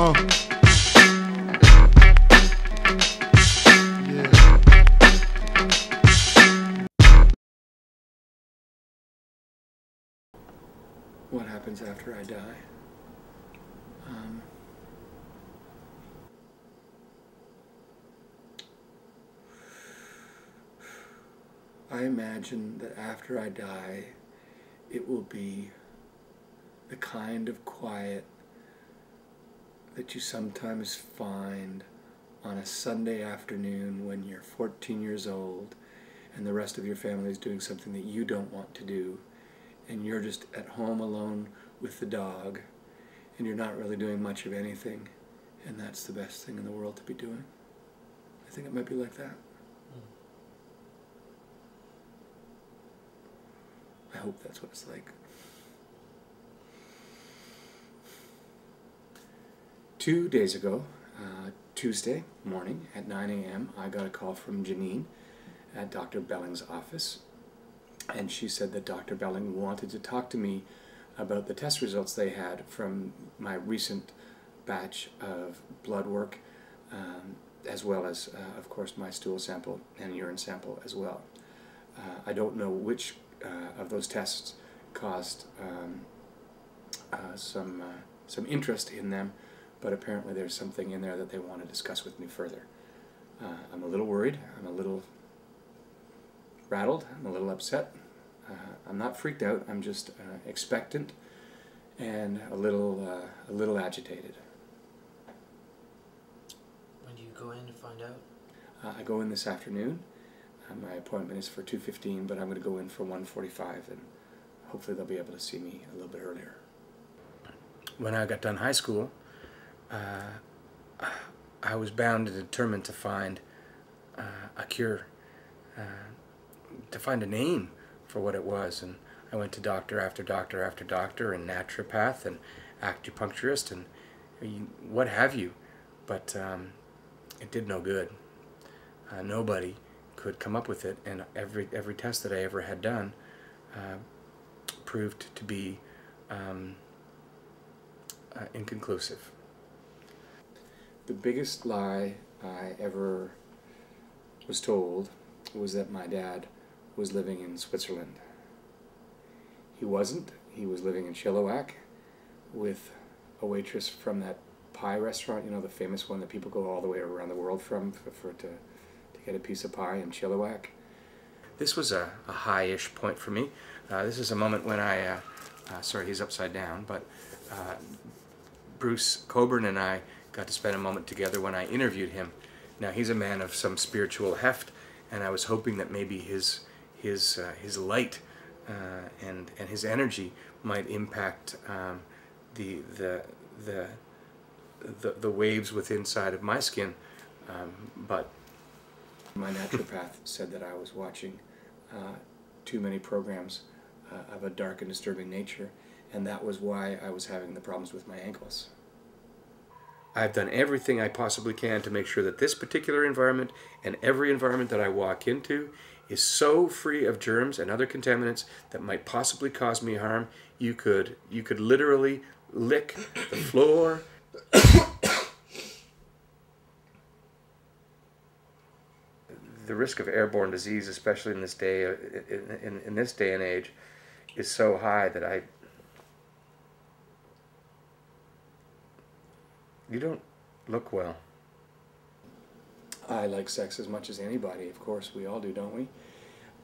What happens after I die? I imagine that after I die, it will be the kind of quiet that you sometimes find on a Sunday afternoon when you're 14 years old and the rest of your family is doing something that you don't want to do, and you're just at home alone with the dog, and you're not really doing much of anything, and that's the best thing in the world to be doing. I think it might be like that. I hope that's what it's like. Two days ago, Tuesday morning at 9 a.m., I got a call from Janine at Dr. Belling's office, and she said that Dr. Belling wanted to talk to me about the test results they had from my recent batch of blood work, as well as, of course, my stool sample and urine sample as well. I don't know which of those tests caused some interest in them, but apparently there's something in there that they want to discuss with me further. I'm a little worried, I'm a little rattled, I'm a little upset. I'm not freaked out, I'm just expectant and a little agitated. When do you go in to find out? I go in this afternoon. My appointment is for 2:15, but I'm going to go in for 1:45, and hopefully they'll be able to see me a little bit earlier. When I got done high school, I was bound and determined to find a cure, to find a name for what it was, and I went to doctor after doctor after doctor, and naturopath and acupuncturist and what have you, but it did no good. Nobody could come up with it, and every test that I ever had done proved to be inconclusive. The biggest lie I ever was told was that my dad was living in Switzerland. He wasn't. He was living in Chilliwack with a waitress from that pie restaurant, you know, the famous one that people go all the way around the world from to get a piece of pie in Chilliwack. This was a high-ish point for me. This is a moment when sorry, he's upside down, but Bruce Coburn and I got to spend a moment together when I interviewed him. Now, he's a man of some spiritual heft, and I was hoping that maybe his light and his energy might impact the waves within inside of my skin, but my naturopath said that I was watching too many programs of a dark and disturbing nature, and that was why I was having the problems with my ankles. I've done everything I possibly can to make sure that this particular environment and every environment that I walk into is so free of germs and other contaminants that might possibly cause me harm. You could literally lick the floor. The risk of airborne disease, especially in this day in this day and age, is so high that you don't look well. I like sex as much as anybody, of course, we all do, don't we?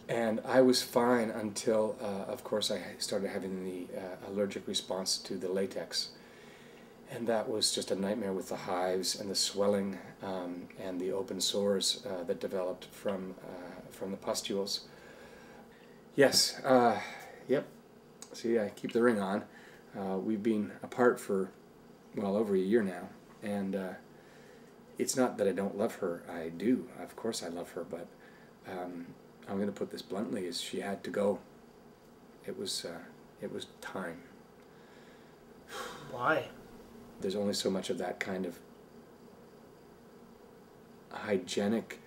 And I was fine until, of course, I started having the allergic response to the latex. And that was just a nightmare with the hives and the swelling and the open sores that developed from the pustules. Yes, yep. See, I keep the ring on. We've been apart for, well, over a year now. And it's not that I don't love her. I do. Of course I love her. But I'm going to put this bluntly, is she had to go. It was time. Why? There's only so much of that kind of hygienic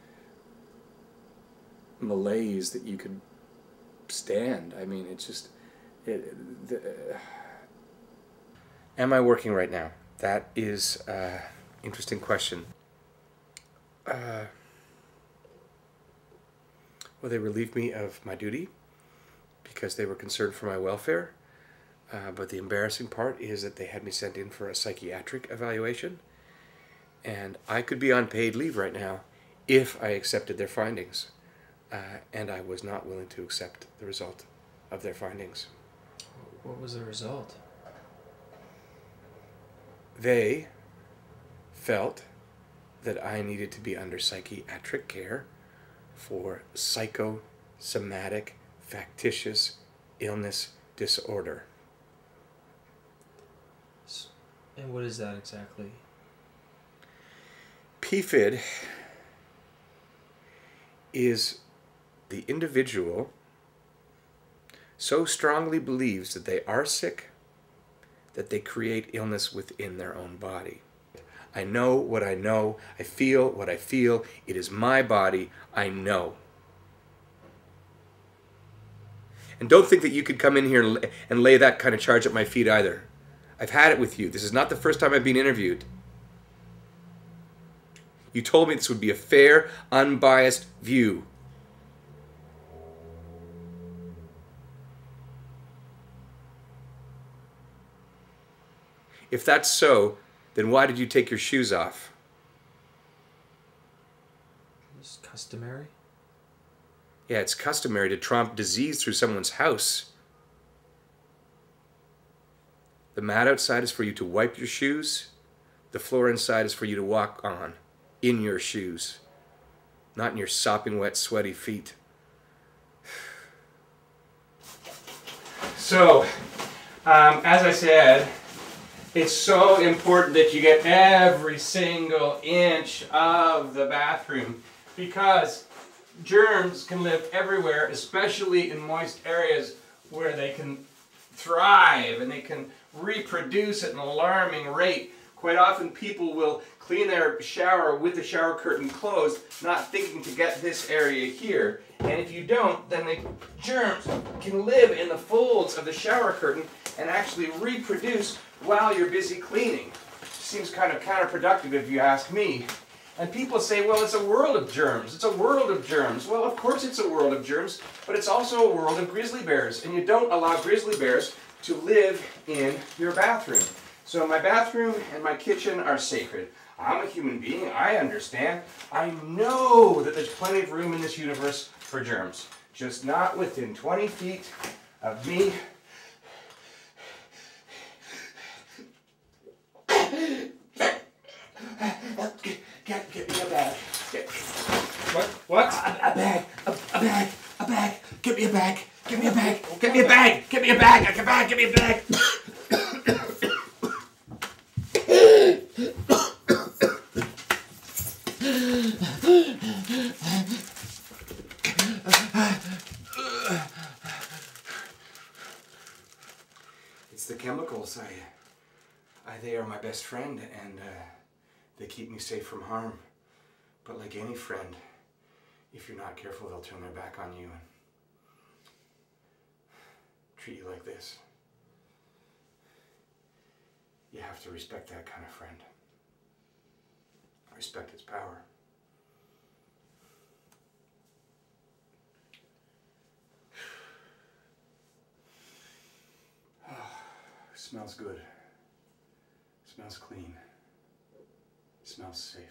malaise that you could stand. I mean, it's just... Am I working right now? That is an interesting question. Well, they relieved me of my duty because they were concerned for my welfare. But the embarrassing part is that they had me sent in for a psychiatric evaluation. And I could be on paid leave right now if I accepted their findings. And I was not willing to accept the result of their findings. What was the result? They felt that I needed to be under psychiatric care for psychosomatic factitious illness disorder. And what is that exactly? PFID is the individual so strongly believes that they are sick that they create illness within their own body. I know what I know. I feel what I feel. It is my body. I know. And don't think that you could come in here and lay that kind of charge at my feet either. I've had it with you. This is not the first time I've been interviewed. You told me this would be a fair, unbiased view. If that's so, then why did you take your shoes off? It's customary. Yeah, it's customary to tromp disease through someone's house. The mat outside is for you to wipe your shoes. The floor inside is for you to walk on, in your shoes, not in your sopping wet, sweaty feet. So, as I said, it's so important that you get every single inch of the bathroom because germs can live everywhere, especially in moist areas where they can thrive and they can reproduce at an alarming rate. Quite often people will clean their shower with the shower curtain closed, not thinking to get this area here. And if you don't, then the germs can live in the folds of the shower curtain and actually reproduce while you're busy cleaning. Seems kind of counterproductive if you ask me. And people say, well, it's a world of germs. It's a world of germs. Well, of course it's a world of germs, but it's also a world of grizzly bears. And you don't allow grizzly bears to live in your bathroom. So my bathroom and my kitchen are sacred. I'm a human being. I understand. I know that there's plenty of room in this universe for germs. Just not within 20 feet of me. Get me a bag. What? A bag. A bag. Get me a bag. Get me a bag. Get me a bag. Get me a bag. Get me a bag. Get me a bag. It's the chemicals. They are my best friend, and they keep me safe from harm. But like any friend, if you're not careful, they'll turn their back on you and treat you like this. You have to respect that kind of friend. Respect its power. Smells good. Smells clean. Smells safe.